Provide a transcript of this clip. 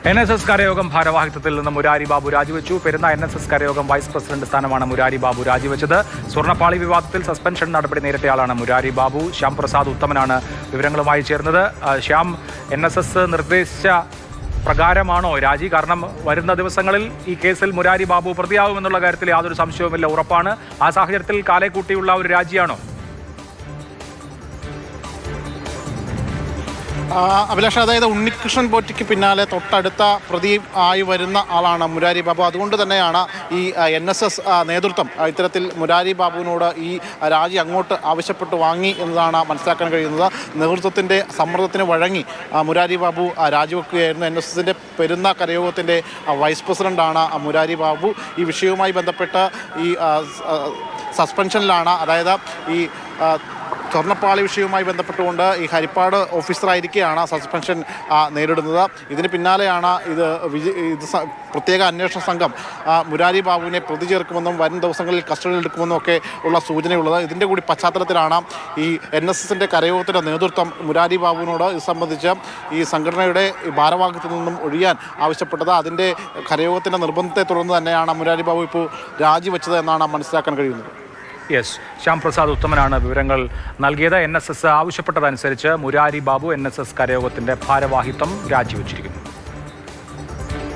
NSS കരയോഗം ഭാരവാഹിത്വത്തിൽ നിന്ന് മുരാരി ബാബു രാജിവെച്ചു. Perunna NSS കരയോഗം vice president സ്ഥാനമാണ് മുരാരി ബാബു രാജിവെച്ചത്. സ്വർണ്ണപ്പാളി വിവാദത്തിൽ സസ്പെൻഷൻ നടപടി നേരിട്ടയാളാണ് മുരാരി ബാബു. ശ്യാം പ്രസാദ് ഉത്തമനാണ് വിവരങ്ങളുമായി ചേർന്നത്. ശ്യാം, NSS നിർദ്ദേശിച്ച പ്രകാരമാണോ രാജി? കാരണം വരുന്ന ദിവസങ്ങളിൽ ഈ കേസിൽ മുരാരി ബാബു പ്രതിയാകുമെന്നുള്ള കാര്യത്തിൽ യാതൊരു സംശയവുമില്ല, ഉറപ്പാണ്. ആ സാഹചര്യത്തിൽ കാലേക്കൂട്ടിയുള്ള ഒരു രാജിയാണോ? അഭിലാഷ്, അതായത് ഉണ്ണികൃഷ്ണൻ പോറ്റിക്ക് പിന്നാലെ തൊട്ടടുത്ത പ്രതി ആയി വരുന്ന ആളാണ് മുരാരി ബാബു. അതുകൊണ്ട് തന്നെയാണ് ഈ NSS നേതൃത്വം ഇത്തരത്തിൽ മുരാരി ബാബുവിനോട് ഈ രാജി അങ്ങോട്ട് ആവശ്യപ്പെട്ട് വാങ്ങി എന്നതാണ് മനസ്സിലാക്കാൻ കഴിയുന്നത്. നേതൃത്വത്തിൻ്റെ സമ്മർദ്ദത്തിന് വഴങ്ങി മുരാരി ബാബു രാജിവെക്കുകയായിരുന്നു. NSSൻ്റെ പെരുന്ന കരയോഗത്തിൻ്റെ വൈസ് പ്രസിഡൻ്റാണ് മുരാരി ബാബു. ഈ വിഷയവുമായി ബന്ധപ്പെട്ട് ഈ സസ്പെൻഷനിലാണ്. അതായത് ഈ സ്വർണ്ണപ്പാളി വിഷയവുമായി ബന്ധപ്പെട്ടുകൊണ്ട് ഈ ഹരിപ്പാട് ഓഫീസറായിരിക്കെയാണ് സസ്പെൻഷൻ നേരിടുന്നത്. ഇതിന് പിന്നാലെയാണ് ഇത് പ്രത്യേക അന്വേഷണ സംഘം മുരാരി ബാബുവിനെ പ്രതി ചേർക്കുമെന്നും വരും ദിവസങ്ങളിൽ കസ്റ്റഡിയിൽ എടുക്കുമെന്നും ഒക്കെ ഉള്ള സൂചനയുള്ളത്. ഇതിൻ്റെ കൂടി പശ്ചാത്തലത്തിലാണ് ഈ NSSൻ്റെ കരയോഗത്തിൻ്റെ നേതൃത്വം മുരാരി ബാബുവിനോട് ഇത് സംബന്ധിച്ച് ഈ സംഘടനയുടെ ഭാരവാഹിത്വത്തിൽ നിന്നും ഒഴിയാൻ ആവശ്യപ്പെട്ടത്. അതിൻ്റെ കരയോഗത്തിൻ്റെ നിർബന്ധത്തെ തുടർന്ന് തന്നെയാണ് മുരാരി ബാബു ഇപ്പോൾ രാജിവെച്ചത് എന്നാണ് മനസ്സിലാക്കാൻ കഴിയുന്നത്. യെസ്, ശ്യാം പ്രസാദ് ഉത്തമനാണ് വിവരങ്ങൾ നൽകിയത്. NSS ആവശ്യപ്പെട്ടതനുസരിച്ച് Murari Babu NSS കരയോഗത്തിൻ്റെ ഭാരവാഹിത്വം രാജിവെച്ചിരിക്കുന്നു.